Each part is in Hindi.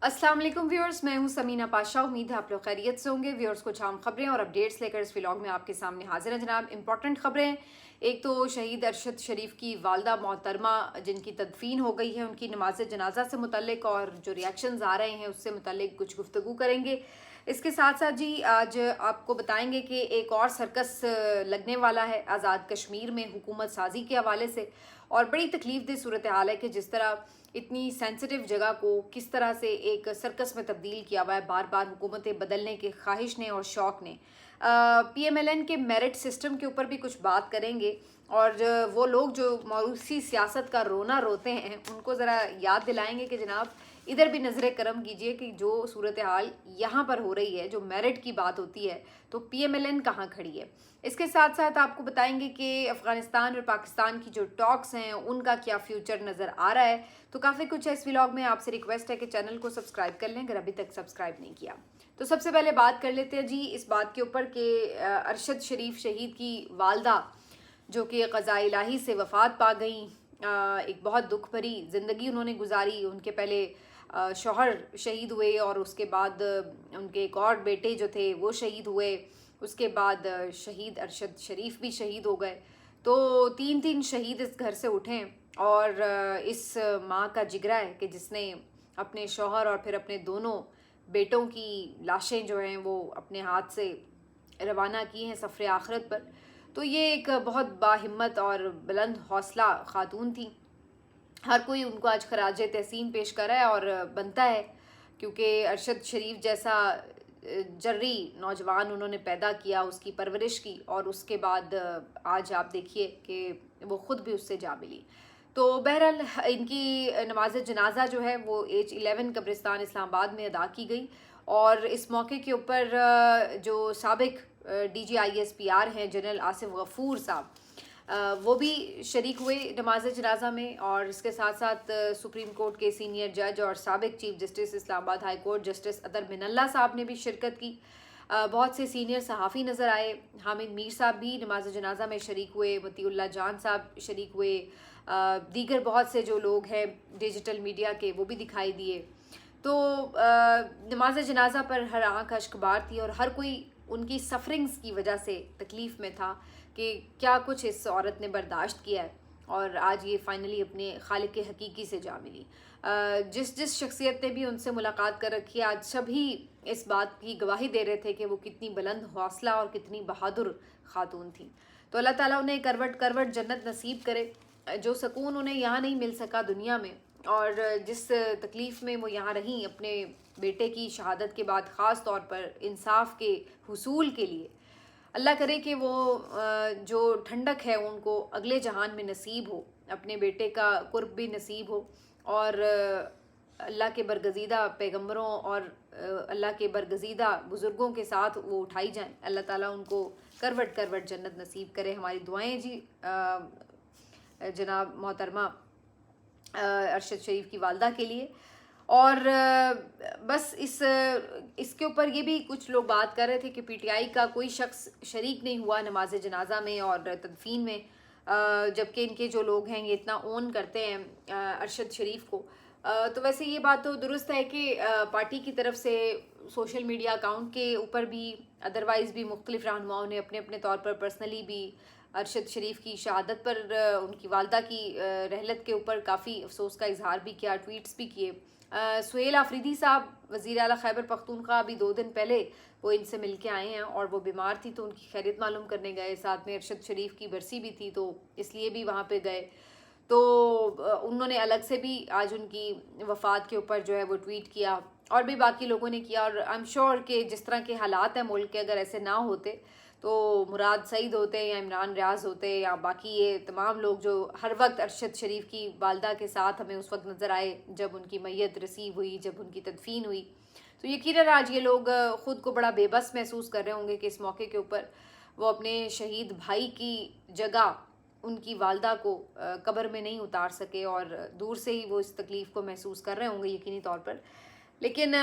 अस्सलाम वालेकुम व्यूअर्स, मैं हूं समीना पाशा। उम्मीद है आप लोग खैरियत से होंगे। व्यूअर्स, कुछ आम खबरें और अपडेट्स लेकर इस व्लॉग में आपके सामने हाजिर है जनाब। इंपॉर्टेंट खबरें, एक तो शहीद अरशद शरीफ की वालदा मोहतरमा जिनकी तदफीन हो गई है, उनकी नमाज जनाजा से मुतल्लिक और जो रिएक्शंस आ रहे हैं उससे मुतल्लिक कुछ गुफ्तगू करेंगे। इसके साथ साथ जी आज आपको बताएंगे कि एक और सर्कस लगने वाला है आज़ाद कश्मीर में हुकूमत साजी के हवाले से, और बड़ी तकलीफ दह सूरत हाल है कि जिस तरह इतनी सेंसिटिव जगह को किस तरह से एक सर्कस में तब्दील किया हुआ है बार बार हुकूमतें बदलने के ख्वाहिश ने और शौक ने। PMLN के मेरिट सिस्टम के ऊपर भी कुछ बात करेंगे, और वो लोग जो मौरूसी सियासत का रोना रोते हैं उनको ज़रा याद दिलाएंगे कि जनाब इधर भी नज़र करम कीजिए कि जो सूरत हाल यहाँ पर हो रही है, जो मेरिट की बात होती है, तो PMLN कहाँ खड़ी है। इसके साथ साथ आपको बताएंगे कि अफ़गानिस्तान और पाकिस्तान की जो टॉक्स हैं उनका क्या फ्यूचर नज़र आ रहा है। तो काफ़ी कुछ है इस व्लॉग में। आपसे रिक्वेस्ट है कि चैनल को सब्सक्राइब कर लें अगर अभी तक सब्सक्राइब नहीं किया। तो सबसे पहले बात कर लेते हैं जी इस बात के ऊपर कि अरशद शरीफ शहीद की वालदा जो कि क़ज़ा इलाही से वफ़ात पा गई, एक बहुत दुख भरी ज़िंदगी उन्होंने गुजारी। उनके पहले शौहर शहीद हुए और उसके बाद उनके एक और बेटे जो थे वो शहीद हुए। उसके बाद शहीद अरशद शरीफ भी शहीद हो गए। तो तीन तीन शहीद इस घर से उठे, और इस माँ का जिगरा है कि जिसने अपने शौहर और फिर अपने दोनों बेटों की लाशें जो हैं वो अपने हाथ से रवाना की हैं सफ़र आखिरत पर। तो ये एक बहुत बाहिम्मत और बुलंद हौसला ख़ातून थी। हर कोई उनको आज खराज तहसीन पेश कर रहा है और बनता है, क्योंकि अरशद शरीफ जैसा जर्री नौजवान उन्होंने पैदा किया, उसकी परवरिश की, और उसके बाद आज आप देखिए कि वो ख़ुद भी उससे जा मिली। तो बहरहाल इनकी नमाज जनाजा जो है वो H11 कब्रिस्तान इस्लामाबाद में अदा की गई, और इस मौके के ऊपर जो साबिक DGISPR हैं जनरल आसिफ गफूर साहब, वो भी शरीक हुए नमाज जनाजा में। और इसके साथ साथ सुप्रीम कोर्ट के सीनियर जज और साबिक chief justice Islamabad high court justice Athar Minallah साहब ने भी शिरकत की। बहुत से सीनियर सहाफ़ी नज़र आए। हामिद मीर साहब भी नमाज जनाजा में शरीक हुए, मतीउल्लाह जान साहब शरीक हुए, दीगर बहुत से जो लोग हैं डिजिटल मीडिया के वो भी दिखाई दिए। तो नमाज जनाजा पर हर आँख अश्कबार थी और हर कोई उनकी सफरिंग्स की वजह से तकलीफ़ में था कि क्या कुछ इस औरत ने बर्दाश्त किया है, और आज ये फाइनली अपने खालिक हकीकी से जा मिली। जिस जिस शख्सियत ने भी उनसे मुलाकात कर रखी है, आज सभी इस बात की गवाही दे रहे थे कि वो कितनी बुलंद हौसला और कितनी बहादुर खातून थी। तो अल्लाह ताला उन्हें करवट करवट जन्नत नसीब करे। जो सुकून उन्हें यहाँ नहीं मिल सका दुनिया में, और जिस तकलीफ़ में वो यहाँ रहीं अपने बेटे की शहादत के बाद, ख़ास तौर पर इंसाफ के हुसूल के लिए, अल्लाह करे कि वो जो ठंडक है उनको अगले जहान में नसीब हो, अपने बेटे का कुर्ब भी नसीब हो, और अल्लाह के बरगज़ीदा पैगंबरों और अल्लाह के बरगज़ीदा बुज़ुर्गों के साथ वो उठाई जाएं। अल्लाह ताला उनको करवट करवट जन्नत नसीब करे। हमारी दुआएं जी जनाब मोहतरमा अरशद शरीफ की वालदा के लिए। और बस इसके ऊपर ये भी कुछ लोग बात कर रहे थे कि PTI का कोई शख्स शरीक नहीं हुआ नमाज जनाजा में और तदफीन में, जबकि इनके जो लोग हैं ये इतना ओन करते हैं अरशद शरीफ को। तो वैसे ये बात तो दुरुस्त है कि पार्टी की तरफ से सोशल मीडिया अकाउंट के ऊपर भी, अदरवाइज़ भी मुख्तलिफ रहनुमाओं ने अपने अपने तौर पर पर्सनली भी अरशद शरीफ की शहादत पर, उनकी वालदा की रहलत के ऊपर काफ़ी अफसोस का इजहार भी किया, ट्वीट्स भी किए। सुहेल आफरीदी साहब वज़ीर आला खैबर पख्तूनख्वा अभी 2 दिन पहले वो इनसे मिल के आए हैं, और वो बीमार थी तो उनकी खैरियत मालूम करने गए। साथ में अरशद शरीफ की बरसी भी थी तो इसलिए भी वहाँ पे गए। तो उन्होंने अलग से भी आज उनकी वफ़ात के ऊपर जो है वो ट्वीट किया, और भी बाकी लोगों ने किया। और आई एम श्योर कि जिस तरह के हालात हैं मुल्क के, अगर ऐसे ना होते तो मुराद सईद होते या इमरान रियाज होते या बाकी ये तमाम लोग जो हर वक्त अरशद शरीफ की वालदा के साथ हमें उस वक्त नज़र आए जब उनकी मैयत रिसीव हुई, जब उनकी तदफीन हुई, तो यकीनन आज ये लोग ख़ुद को बड़ा बेबस महसूस कर रहे होंगे कि इस मौके के ऊपर वो अपने शहीद भाई की जगह उनकी वालदा को कब्र में नहीं उतार सके, और दूर से ही वो इस तकलीफ़ को महसूस कर रहे होंगे यकीनी तौर पर। लेकिन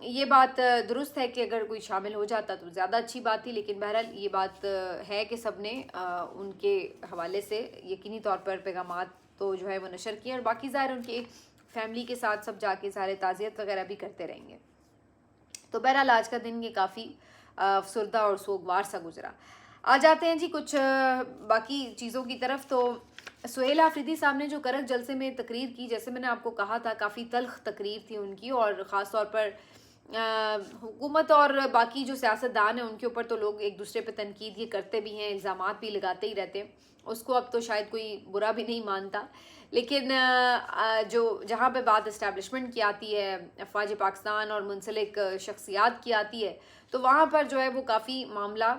ये बात दुरुस्त है कि अगर कोई शामिल हो जाता तो ज़्यादा अच्छी बात थी। लेकिन बहरहाल ये बात है कि सब ने उनके हवाले से यकीनी तौर पर पैगामात तो जो है वो नशर किए, और बाकी ज़ाहिर उनके फैमिली के साथ सब जाके सारे ताज़ियत वगैरह भी करते रहेंगे। तो बहरहाल आज का दिन ये काफ़ी अफसरदा और सोगवार सा गुजरा। आ जाते हैं जी कुछ बाकी चीज़ों की तरफ। तो सुहेल आफरीदी साहब ने जो करक जलसे में तकरीर की, जैसे मैंने आपको कहा था, काफ़ी तल्ख तकरीर थी उनकी, और ख़ास तौर पर हुकूमत और बाकी जो सियासतदान हैं उनके ऊपर तो लोग एक दूसरे पे तनकीद ये करते भी हैं, इल्ज़ामात भी लगाते ही रहते हैं, उसको अब तो शायद कोई बुरा भी नहीं मानता। लेकिन जो जहाँ पे बात इस्टेब्लिशमेंट की आती है, अफवाज पाकिस्तान और मुंसलिक शख्सियात की आती है, तो वहाँ पर जो है वो काफ़ी मामला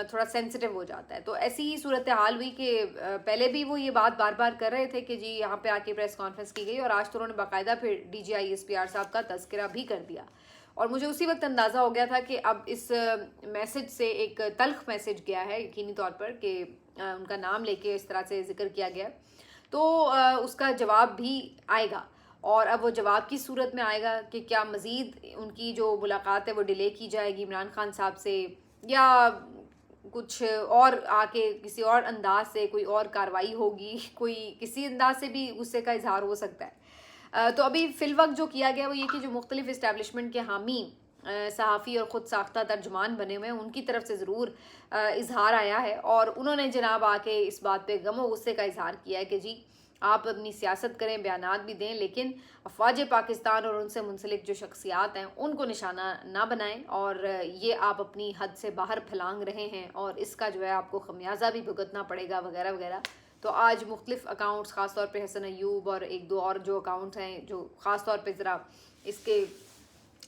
थोड़ा सेंसिटिव हो जाता है। तो ऐसी ही सूरत हाल हुई कि पहले भी वो ये बात बार बार कर रहे थे कि जी यहाँ पे आके प्रेस कॉन्फ्रेंस की गई, और आज तो उन्होंने बाकायदा फिर DGI SPR साहब का तज़किरा भी कर दिया। और मुझे उसी वक्त अंदाज़ा हो गया था कि अब इस मैसेज से एक तल्ख मैसेज गया है यकीनी तौर पर, कि उनका नाम लेके इस तरह से जिक्र किया गया, तो उसका जवाब भी आएगा। और अब वो जवाब की सूरत में आएगा कि क्या मज़ीद उनकी जो मुलाकात है वो डिले की जाएगी इमरान खान साहब से, या कुछ और आके किसी और अंदाज से कोई और कार्रवाई होगी, कोई किसी अंदाज से भी गुस्से का इजहार हो सकता है। तो अभी फ़िलवक्त जो किया गया वो ये कि जो मुख्तलिफ इस्टेब्लिशमेंट के हामी सहाफ़ी और ख़ुद साख्ता तर्जुमान बने हुए हैं, उनकी तरफ से ज़रूर इजहार आया है, और उन्होंने जनाब आके इस बात पे गम व गुस्से का इजहार किया है कि जी आप अपनी सियासत करें, बयानात भी दें, लेकिन अफवाज पाकिस्तान और उनसे मुंसलिक जो शख्सियात हैं उनको निशाना ना बनाएं, और ये आप अपनी हद से बाहर फैलांग रहे हैं और इसका जो है आपको खमियाजा भी भुगतना पड़ेगा वगैरह वगैरह। तो आज मुख्तलिफ अकाउंट्स, ख़ास तौर पे हसन अयूब और एक दो और जो अकाउंट्स हैं जो ख़ास तौर पे ज़रा इसके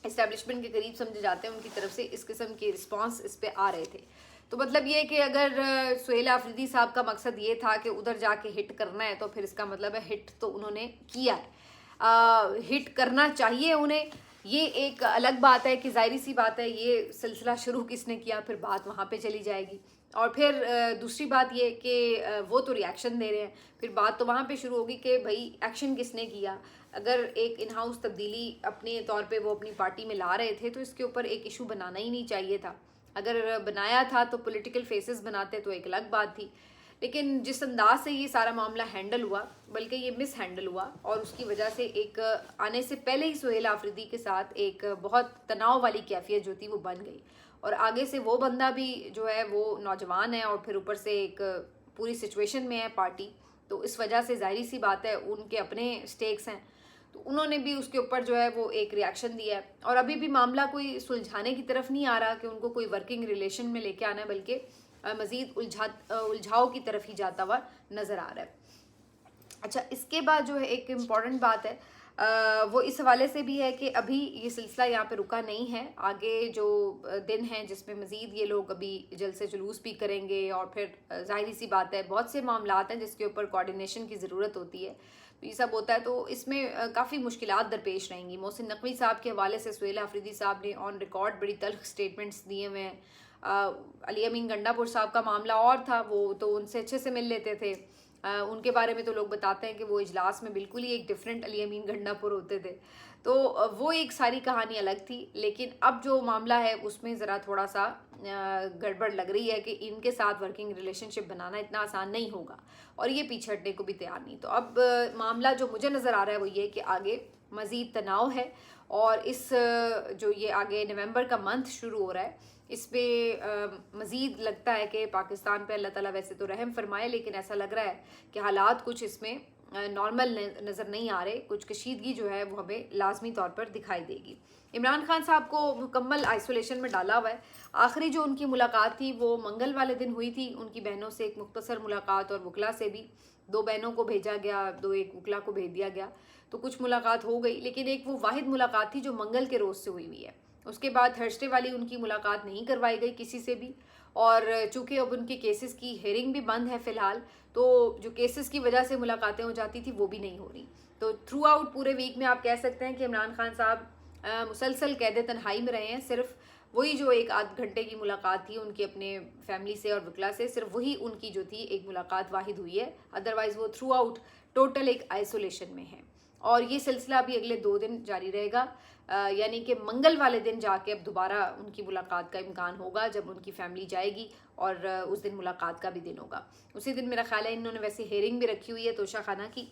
इस्टेब्लिशमेंट के करीब समझे जाते हैं, उनकी तरफ से इस किस्म के रिस्पांस इस पे आ रहे थे। तो मतलब ये कि अगर सुहेल आफरीदी साहब का मकसद ये था कि उधर जाके हिट करना है, तो फिर इसका मतलब है हिट तो उन्होंने किया है, हिट करना चाहिए उन्हें। ये एक अलग बात है कि जाहिर सी बात है ये सिलसिला शुरू किसने किया, फिर बात वहाँ पे चली जाएगी। और फिर दूसरी बात ये कि वो तो रिएक्शन दे रहे हैं, फिर बात तो वहाँ पे शुरू होगी कि भाई एक्शन किसने किया। अगर एक इन हाउस तब्दीली अपने तौर पे वो अपनी पार्टी में ला रहे थे तो इसके ऊपर एक इशू बनाना ही नहीं चाहिए था। अगर बनाया था तो पॉलिटिकल फेसेस बनाते तो एक अलग बात थी। लेकिन जिस अंदाज से ये सारा मामला हैंडल हुआ, बल्कि ये मिस हैंडल हुआ, और उसकी वजह से एक आने से पहले ही सुहेल आफरीदी के साथ एक बहुत तनाव वाली कैफियत जो थी वो बन गई। और आगे से वो बंदा भी जो है वो नौजवान है, और फिर ऊपर से एक पूरी सिचुएशन में है पार्टी, तो इस वजह से जाहिर सी बात है उनके अपने स्टेक्स हैं, तो उन्होंने भी उसके ऊपर जो है वो एक रिएक्शन दिया है। और अभी भी मामला कोई सुलझाने की तरफ नहीं आ रहा कि उनको कोई वर्किंग रिलेशन में लेके आना है, बल्कि मज़ीद उलझाव की तरफ ही जाता हुआ नज़र आ रहा है। अच्छा, इसके बाद जो है एक इम्पॉर्टेंट बात है वो इस हवाले से भी है कि अभी ये सिलसिला यहाँ पे रुका नहीं है। आगे जो दिन हैं जिसमें मज़ीद ये लोग अभी जलसे जुलूस भी करेंगे, और फिर जाहिर सी बात है बहुत से मामलात हैं जिसके ऊपर कोऑर्डिनेशन की ज़रूरत होती है, तो ये सब होता है, तो इसमें काफ़ी मुश्किलात दरपेश रहेंगी। मोहसिन नकवी साहब के हवाले से सुहेल आफरीदी साहब ने ऑन रिकॉर्ड बड़ी तल्ख स्टेटमेंट्स दिए हुए हैं। अली अमीन गंडापुर साहब का मामला और था, वो तो उनसे अच्छे से मिल लेते थे। उनके बारे में तो लोग बताते हैं कि वो इजलास में बिल्कुल ही एक डिफरेंट अली अमीन गंडापुर होते थे, तो वो एक सारी कहानी अलग थी। लेकिन अब जो मामला है उसमें ज़रा थोड़ा सा गड़बड़ लग रही है कि इनके साथ वर्किंग रिलेशनशिप बनाना इतना आसान नहीं होगा, और ये पीछे हटने को भी तैयार नहीं। तो अब मामला जो मुझे नज़र आ रहा है वो ये कि आगे मज़ीद तनाव है, और इस जो ये आगे नवंबर का मंथ शुरू हो रहा है, इस पर मज़ीद लगता है कि पाकिस्तान पे अल्लाह ताला वैसे तो रहम फरमाए, लेकिन ऐसा लग रहा है कि हालात कुछ इसमें नॉर्मल नज़र नहीं आ रहे, कुछ कशीदगी जो है वो हमें लाजमी तौर पर दिखाई देगी। इमरान खान साहब को मुकम्मल आइसोलेशन में डाला हुआ है। आखिरी जो उनकी मुलाकात थी वो मंगल वाले दिन हुई थी, उनकी बहनों से एक मुख्तसर मुलाकात, और वकला से भी 2 बहनों को भेजा गया, 1 वकला को भेज दिया गया, तो कुछ मुलाकात हो गई। लेकिन एक वो वाहिद मुलाकात थी जो मंगल के रोज़ से हुई हुई है। उसके बाद थर्सडे वाली उनकी मुलाकात नहीं करवाई गई किसी से भी, और चूंकि अब उनके केसेस की हेयरिंग भी बंद है फ़िलहाल, तो जो केसेस की वजह से मुलाकातें हो जाती थी वो भी नहीं हो रही। तो थ्रू आउट पूरे वीक में आप कह सकते हैं कि इमरान खान साहब मुसलसल कैद तन्हाई में रहे हैं। सिर्फ वही जो 1 आध घंटे की मुलाकात थी उनकी अपने फैमिली से और वकला से, सिर्फ वही उनकी जो थी एक मुलाकात वाहिद हुई है, अदरवाइज़ वो थ्रू आउट टोटल एक आइसोलेशन में है। और ये सिलसिला भी अगले 2 दिन जारी रहेगा, यानी कि मंगल वाले दिन जाके अब दोबारा उनकी मुलाकात का इम्कान होगा जब उनकी फैमिली जाएगी, और उस दिन मुलाकात का भी दिन होगा। उसी दिन मेरा ख्याल है इन्होंने वैसे हेयरिंग भी रखी हुई है तोशा खाना की,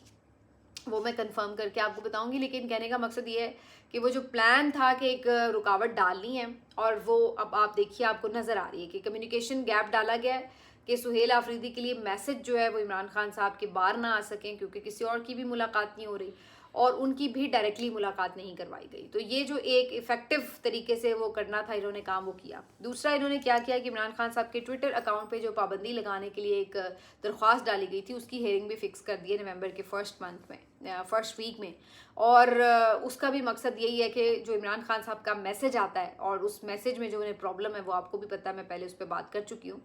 वो मैं कंफर्म करके आपको बताऊंगी। लेकिन कहने का मकसद ये है कि वो जो प्लान था कि एक रुकावट डालनी है, और वो अब आप देखिए आपको नज़र आ रही है कि कम्युनिकेशन गैप डाला गया है कि सुहेल आफरीदी के लिए मैसेज जो है वो इमरान खान साहब के बाहर ना आ सकें, क्योंकि किसी और की भी मुलाकात नहीं हो रही और उनकी भी डायरेक्टली मुलाकात नहीं करवाई गई। तो ये जो एक इफेक्टिव तरीके से वो करना था इन्होंने काम, वो किया। दूसरा इन्होंने क्या किया कि इमरान खान साहब के ट्विटर अकाउंट पे जो पाबंदी लगाने के लिए एक दरख्वास्त डाली गई थी, उसकी हेयरिंग भी फिक्स कर दी है नवंबर के फर्स्ट वीक में। और उसका भी मकसद यही है कि जो इमरान खान साहब का मैसेज आता है, और उस मैसेज में जो उन्हें प्रॉब्लम है वो आपको भी पता है, मैं पहले उस पर बात कर चुकी हूँ,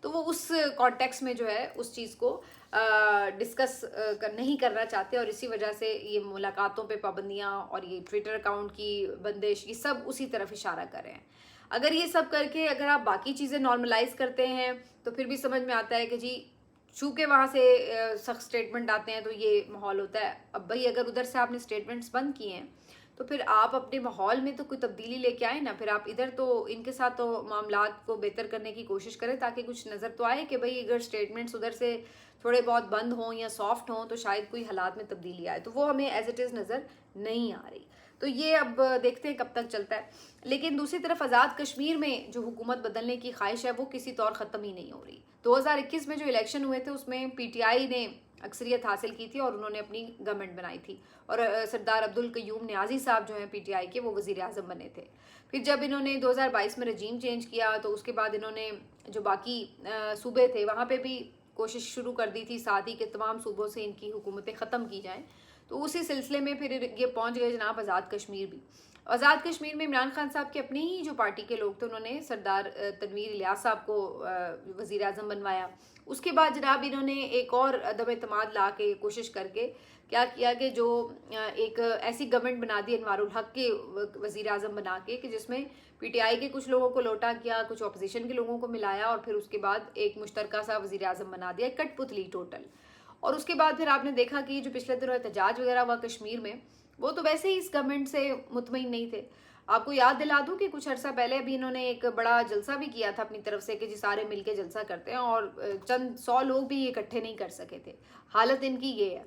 तो वो उस कॉन्टेक्स्ट में जो है उस चीज़ को डिस्कस नहीं करना चाहते, और इसी वजह से ये मुलाकातों पे पाबंदियाँ और ये ट्विटर अकाउंट की बंदिश, ये सब उसी तरफ इशारा कर रहे हैं। अगर ये सब करके अगर आप बाकी चीज़ें नॉर्मलाइज करते हैं तो फिर भी समझ में आता है कि जी चूँकि वहाँ से सख्त स्टेटमेंट आते हैं तो ये माहौल होता है। अब भाई अगर उधर से आपने स्टेटमेंट्स बंद किए हैं तो फिर आप अपने माहौल में तो कोई तब्दीली लेके आए ना, फिर आप इधर तो इनके साथ तो मामलात को बेहतर करने की कोशिश करें, ताकि कुछ नज़र तो आए कि भाई अगर स्टेटमेंट्स उधर से थोड़े बहुत बंद हों या सॉफ्ट हों तो शायद कोई हालात में तब्दीली आए। तो वो हमें एज इट इज़ नज़र नहीं आ रही। तो ये अब देखते हैं कब तक चलता है। लेकिन दूसरी तरफ आज़ाद कश्मीर में जो हुकूमत बदलने की ख्वाहिश है वो किसी तौर ख़त्म ही नहीं हो रही। 2021 में जो इलेक्शन हुए थे उसमें PTI ने अक्सरियत हासिल की थी और उन्होंने अपनी गवर्नमेंट बनाई थी, और सरदार अब्दुल कयूम न्याजी साहब जो हैं PTI के, वो वज़ीर आज़म बने थे। फिर जब इन्होंने 2022 में रजीम चेंज किया तो उसके बाद इन्होंने जो बाकी सूबे थे वहाँ पे भी कोशिश शुरू कर दी थी, साथ ही के तमाम सूबों से इनकी हुकूमतें ख़त्म की जाएँ। तो उसी सिलसिले में फिर ये पहुँच गए जनाब आज़ाद कश्मीर भी। आज़ाद कश्मीर में इमरान खान साहब के अपने ही जो पार्टी के लोग थे उन्होंने सरदार तनवीर इलियास साहब को वज़ीर आज़म बनवाया। उसके बाद जनाब इन्होंने एक और अदम एतमाद ला के कोशिश करके क्या किया कि जो एक ऐसी गवर्नमेंट बना दी अनवारुल हक के वज़ीर आज़म बना के, कि जिसमें PTI के कुछ लोगों को लोटा किया, कुछ अपोजिशन के लोगों को मिलाया, और फिर उसके बाद एक मुश्तरका सा वज़ीर आज़म बना दिया, कठपुतली टोटल। और उसके बाद फिर आपने देखा कि जो पिछले दिनों एहतजाज वगैरह हुआ कश्मीर में, वो तो वैसे ही इस गवर्नमेंट से मुतमईन नहीं थे। आपको याद दिला दूं कि कुछ अर्सा पहले भी इन्होंने एक बड़ा जलसा भी किया था अपनी तरफ से कि जी सारे मिलके जलसा करते हैं, और चंद 100 लोग भी इकट्ठे नहीं कर सके थे। हालत इनकी ये है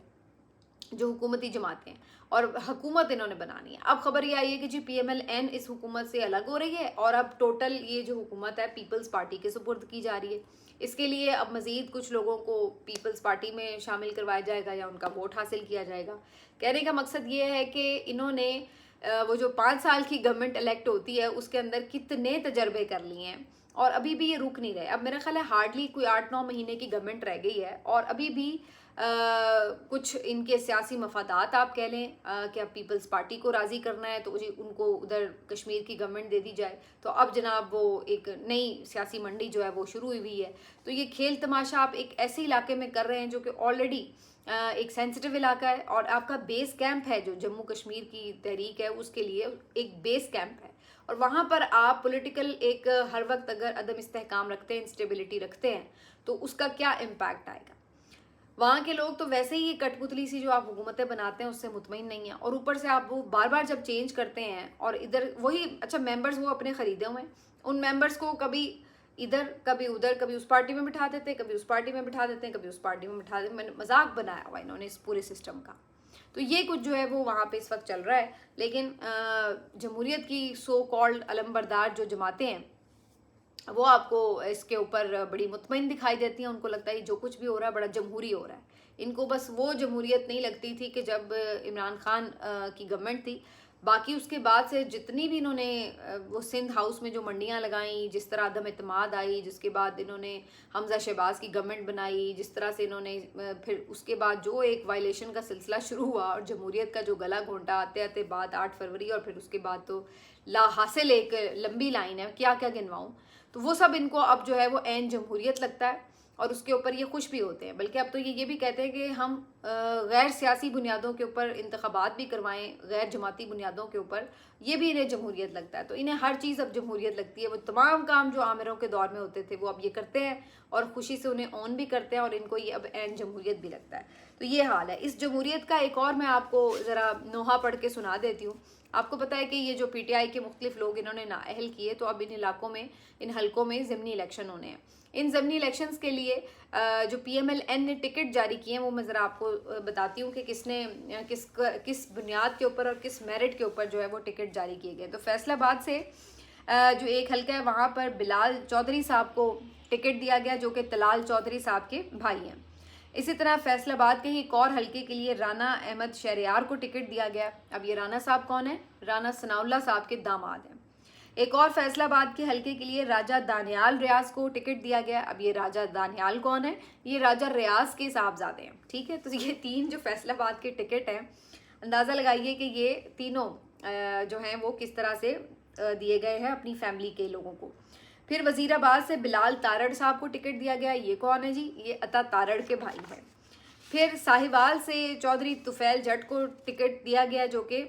जो हुकूमती जमातें हैं, और हुकूमत इन्होंने बनानी है। अब खबर ये आई है कि जी PMLN इस हुकूमत से अलग हो रही है, और अब टोटल ये जो हुकूमत है पीपल्स पार्टी के सुपुर्द की जा रही है। इसके लिए अब मज़ीद कुछ लोगों को पीपल्स पार्टी में शामिल करवाया जाएगा या उनका वोट हासिल किया जाएगा। कहने का मकसद ये है कि इन्होंने वो जो 5 साल की गवर्नमेंट इलेक्ट होती है उसके अंदर कितने तजर्बे कर लिए हैं, और अभी भी ये रुक नहीं रहे। अब मेरा ख्याल है हार्डली कोई 8-9 महीने की गवर्नमेंट रह गई है, और अभी भी कुछ इनके सियासी मफादात आप कह लें कि अब पीपल्स पार्टी को राज़ी करना है तो जी उनको उधर कश्मीर की गवर्नमेंट दे दी जाए। तो अब जनाब वो एक नई सियासी मंडी जो है वो शुरू हुई है। तो ये खेल तमाशा आप एक ऐसे इलाके में कर रहे हैं जो कि ऑलरेडी एक सेंसिटिव इलाका है, और आपका बेस कैंप है जो जम्मू कश्मीर की तहरीक है उसके लिए एक बेस कैंप है, और वहाँ पर आप पॉलिटिकल एक हर वक्त अगर अदम इस्तेहकाम रखते हैं, इंस्टेबिलिटी रखते हैं, तो उसका क्या इम्पैक्ट आएगा। वहाँ के लोग तो वैसे ही कठपुतली सी जो आप हुकूमतें बनाते हैं उससे मुतमईन नहीं है, और ऊपर से आप वो बार बार जब चेंज करते हैं और इधर वही अच्छा मेंबर्स वो अपने ख़रीदे हुए हैं, उन मेंबर्स को कभी इधर कभी उधर, कभी उस पार्टी में बिठा देते हैं, कभी उस पार्टी में बिठा देते हैं, कभी उस पार्टी में बिठा देते हैं। मैंने मजाक बनाया हुआ इन्होंने इस पूरे सिस्टम का। तो ये कुछ जो है वो वहाँ पे इस वक्त चल रहा है। लेकिन जमहूरियत की सो कॉल्ड अलमबरदार जो जमातें हैं वो आपको इसके ऊपर बड़ी मुतमईन दिखाई देती हैं। उनको लगता है जो कुछ भी हो रहा है बड़ा जमहूरी हो रहा है। इनको बस वो जमहूरियत नहीं लगती थी कि जब इमरान खान की गवर्नमेंट थी, बाकी उसके बाद से जितनी भी इन्होंने वो सिंध हाउस में जो मंडियां लगाई, जिस तरह अदम एतमाद आई, जिसके बाद इन्होंने हमजा शहबाज की गवर्नमेंट बनाई, जिस तरह से इन्होंने फिर उसके बाद जो एक वायलेशन का सिलसिला शुरू हुआ और जमहूरियत का जो गला घोंटा आते आते बाद 8 फरवरी, और फिर उसके बाद तो ला हासिल एक लंबी लाइन है, क्या क्या गिनवाऊँ। तो वो सब इनको अब जो है वो ऐन जमहूरियत लगता है, और उसके ऊपर ये खुश भी होते हैं। बल्कि अब तो ये भी कहते हैं कि हम गैर सियासी बुनियादों के ऊपर इंतखाबात भी करवाएं, गैर जमाती बुनियादों के ऊपर, ये भी इन्हें जमहूरियत लगता है। तो इन्हें हर चीज़ अब जमहूरियत लगती है। वो तमाम काम जो आमिरों के दौर में होते थे वो अब ये करते हैं, और खुशी से उन्हें ऑन भी करते हैं, और इनको ये अब ऐन जमहूरियत भी लगता है। तो ये हाल है। इस जमहूरियत का एक और मैं आपको ज़रा नोहा पढ़ के सुना देती हूँ। आपको पता है कि ये जो पीटीआई के मुख्तलिफ लोग इन्होंने नाअहल किए, तो अब इन इलाकों में, इन हलकों में ज़िमनी इलेक्शन होने हैं। इन ज़िमनी इलेक्शंस के लिए जो पीएमएलएन ने टिकट जारी किए हैं वो मैं ज़रा आपको बताती हूँ कि किसने किस बुनियाद के ऊपर और किस मेरिट के ऊपर जो है वो टिकट जारी किए गए। तो फैसलाबाद से जो एक हल्का है वहाँ पर बिलाल चौधरी साहब को टिकट दिया गया, जो कि तलाल चौधरी साहब के भाई हैं। इसी तरह फैसलाबाद के ही एक और हल्के के लिए राना अहमद शहरियार को टिकट दिया गया। अब ये राना साहब कौन है? राना सनाउल्लाह साहब के दामाद हैं। एक और फैसलाबाद के हल्के के लिए राजा दानियाल रियाज को टिकट दिया गया। अब ये राजा दानियाल कौन है? ये राजा रियाज के साहबजादे हैं। ठीक है, तो ये 3 जो फैसलाबाद के टिकट हैं, अंदाज़ा लगाइए कि ये तीनों जो हैं वो किस तरह से दिए गए हैं अपनी फैमिली के लोगों को। फिर वजीराबाद से बिलाल तारड़ साहब को टिकट दिया गया। ये कौन है जी? ये अता तारड़ के भाई हैं। फिर साहिवाल से चौधरी तुफैल जट को टिकट दिया गया, जो कि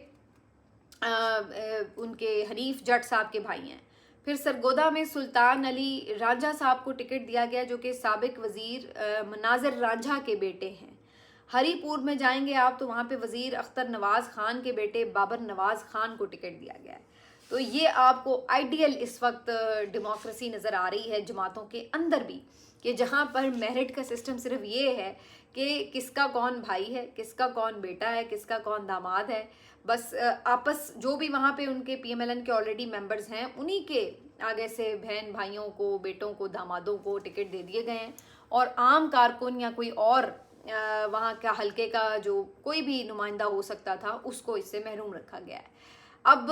उनके हनीफ जट साहब के भाई हैं। फिर सरगोदा में सुल्तान अली रांझा साहब को टिकट दिया गया, जो कि साबिक वज़ीर मनाज़र रांझा के बेटे हैं। हरीपुर में जाएंगे आप तो वहाँ पे वज़ीर अख्तर नवाज़ खान के बेटे बाबर नवाज़ खान को टिकट दिया गया है। तो ये आपको आइडियल इस वक्त डेमोक्रेसी नज़र आ रही है जमातों के अंदर भी, कि जहाँ पर मेरिट का सिस्टम सिर्फ ये है कि किसका कौन भाई है, किसका कौन बेटा है, किसका कौन दामाद है। बस आपस जो भी वहाँ पे उनके पीएमएलएन के ऑलरेडी मेंबर्स हैं, उन्हीं के आगे से बहन भाइयों को, बेटों को, दामादों को टिकट दे दिए गए हैं, और आम कारकुन या कोई और वहाँ का हल्के का जो कोई भी नुमाइंदा हो सकता था उसको इससे महरूम रखा गया है। अब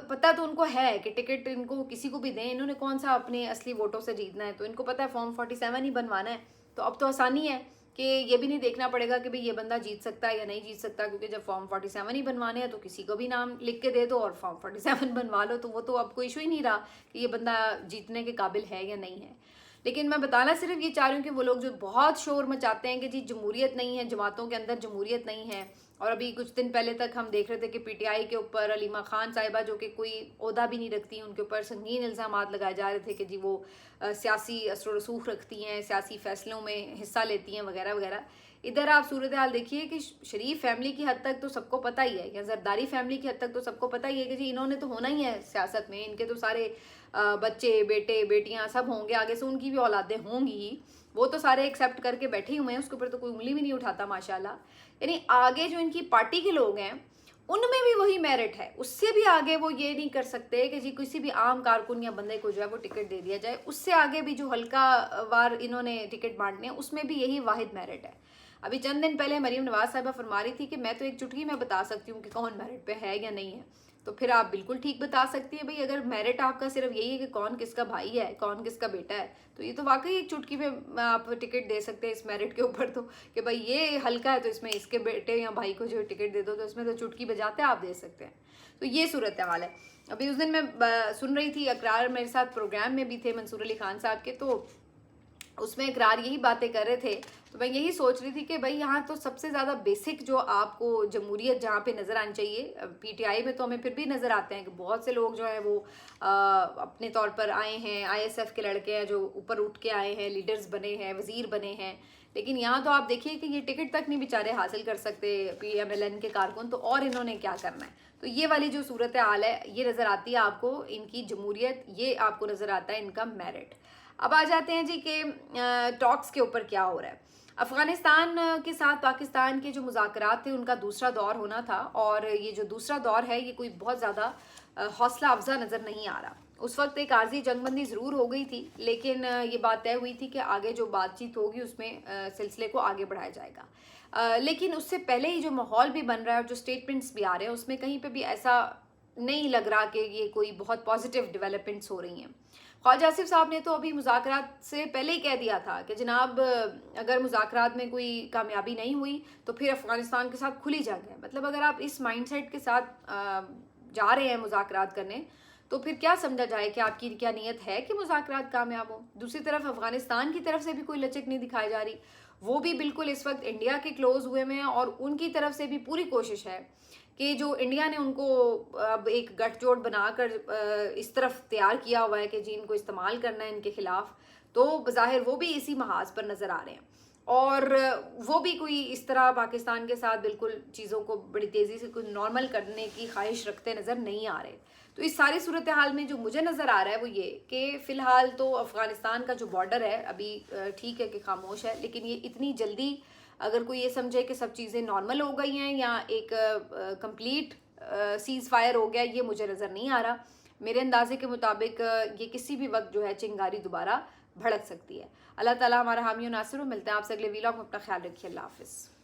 पता तो उनको है कि टिकट इनको किसी को भी दें, इन्होंने कौन सा अपने असली वोटों से जीतना है, तो इनको पता है फॉर्म 47 ही बनवाना है। तो अब तो आसानी है कि ये भी नहीं देखना पड़ेगा कि भाई ये बंदा जीत सकता है या नहीं जीत सकता, क्योंकि जब फॉर्म 47 ही बनवाने हैं तो किसी को भी नाम लिख के दे दो और फॉर्म 47 बनवा लो, तो वो तो अब कोई इशू ही नहीं रहा कि ये बंदा जीतने के काबिल है या नहीं है। लेकिन मैं बताना सिर्फ ये चाह रही हूँ कि वो लोग जो बहुत शोर मचाते हैं कि जी जमहूरियत नहीं है, जमातों के अंदर जमहूरियत नहीं है, और अभी कुछ दिन पहले तक हम देख रहे थे कि पीटीआई के ऊपर अलीमा खान साहिबा, जो कि कोई ओहदा भी नहीं रखती, उनके ऊपर संगीन इल्ज़ामात लगाए जा रहे थे कि जी वो सियासी असर रसूख रखती हैं, सियासी फैसलों में हिस्सा लेती हैं वगैरह वगैरह। इधर आप सूरत हाल देखिए कि शरीफ फैमिली की हद तक तो सबको पता ही है, या जरदारी फैमिली की हद तक तो सबको पता ही है कि जी इन्होंने तो होना ही है सियासत में, इनके तो सारे बच्चे बेटे बेटियां सब होंगे, आगे से उनकी भी औलादें होंगी ही, वो तो सारे एक्सेप्ट करके बैठे ही हुए हैं, उसके ऊपर तो कोई उंगली भी नहीं उठाता माशाल्लाह। यानी आगे जो इनकी पार्टी के लोग हैं उनमें भी वही मेरिट है, उससे भी आगे वो ये नहीं कर सकते कि जी किसी भी आम कारकुन या बंदे को जो है वो टिकट दे दिया जाए। उससे आगे भी जो हल्का वार इन्होंने टिकट बांटने हैं उसमें भी यही वाहिद मेरिट है। अभी चंद दिन पहले मरीम नवाज साहिबा फरमा रही थी कि मैं तो एक चुटकी में बता सकती हूँ कि कौन मेरिट पे है या नहीं है, तो फिर आप बिल्कुल ठीक बता सकती हैं भाई। अगर मेरिट आपका सिर्फ यही है कि कौन किसका भाई है, कौन किसका बेटा है, तो ये तो वाकई एक चुटकी में आप टिकट दे सकते हैं इस मेरिट के ऊपर, तो कि भाई ये हल्का है तो इसमें इसके बेटे या भाई को जो टिकट दे दो, तो इसमें तो चुटकी बजाते आप दे सकते हैं। तो ये सूरत हाल है। अभी उस दिन मैं सुन रही थी, अकरार मेरे साथ प्रोग्राम में भी थे मंसूर अली खान साहब के, तो उसमें इकरार यही बातें कर रहे थे, तो मैं यही सोच रही थी कि भाई यहाँ तो सबसे ज़्यादा बेसिक जो आपको जमहूरियत जहाँ पे नज़र आनी चाहिए, पीटीआई में तो हमें फिर भी नज़र आते हैं कि बहुत से लोग जो हैं वो अपने तौर पर आए हैं, आईएसएफ के लड़के हैं जो ऊपर उठ के आए हैं, लीडर्स बने हैं, वज़ीर बने हैं, लेकिन यहाँ तो आप देखिए कि ये टिकट तक नहीं बेचारे हासिल कर सकते पीएमएलएन के कारकुन, तो और इन्होंने क्या करना है। तो ये वाली जो सूरत हाल है ये नज़र आती है आपको, इनकी जमहूरियत, ये आपको नज़र आता है इनका मेरिट। अब आ जाते हैं जी कि टॉक्स के ऊपर क्या हो रहा है। अफ़गानिस्तान के साथ पाकिस्तान के जो मुज़ाकरात थे उनका दूसरा दौर होना था, और ये जो दूसरा दौर है ये कोई बहुत ज़्यादा हौसला अफजा नज़र नहीं आ रहा। उस वक्त एक आर्जी जंगबंदी ज़रूर हो गई थी, लेकिन ये बात तय हुई थी कि आगे जो बातचीत होगी उसमें सिलसिले को आगे बढ़ाया जाएगा। लेकिन उससे पहले ही जो माहौल भी बन रहा है और जो स्टेटमेंट्स भी आ रहे हैं उसमें कहीं पे भी ऐसा नहीं लग रहा कि ये कोई बहुत पॉजिटिव डेवलपमेंट्स हो रही हैं। ख्वाजा आसिफ साहब ने तो अभी मुज़ाकरात से पहले ही कह दिया था कि जनाब अगर मुज़ाकरात में कोई कामयाबी नहीं हुई तो फिर अफ़गानिस्तान के साथ खुली जंग है। मतलब अगर आप इस माइंडसेट के साथ जा रहे हैं मुज़ाकरात करने, तो फिर क्या समझा जाए कि आपकी क्या नीयत है कि मुज़ाकरात कामयाब हो। दूसरी तरफ अफ़गानिस्तान की तरफ से भी कोई लचक नहीं दिखाई जा रही, वो भी बिल्कुल इस वक्त इंडिया के क्लोज हुए में हैं, और उनकी तरफ से भी पूरी कोशिश है कि जो इंडिया ने उनको अब एक गठजोड़ बनाकर इस तरफ तैयार किया हुआ है कि जी इनको इस्तेमाल करना है इनके खिलाफ, तो बज़ाहिर वो भी इसी महाज पर नज़र आ रहे हैं। और वो भी कोई इस तरह पाकिस्तान के साथ बिल्कुल चीज़ों को बड़ी तेज़ी से कुछ नॉर्मल करने की ख्वाहिश रखते नज़र नहीं आ रहे। तो इस सारी सूरत हाल में जो मुझे नज़र आ रहा है वो ये कि फ़िलहाल तो अफ़गानिस्तान का जो बॉर्डर है अभी ठीक है कि खामोश है, लेकिन ये इतनी जल्दी अगर कोई ये समझे कि सब चीज़ें नॉर्मल हो गई हैं या एक कंप्लीट सीज़ फायर हो गया, ये मुझे नज़र नहीं आ रहा। मेरे अंदाजे के मुताबिक ये किसी भी वक्त जो है चिंगारी दोबारा भड़क सकती है। अल्लाह ताला हमारा हामी और नासिर हो। मिलते हैं आपसे अगले वीलॉग में। अपना ख्याल रखिए। अल्लाह हाफ़िज़।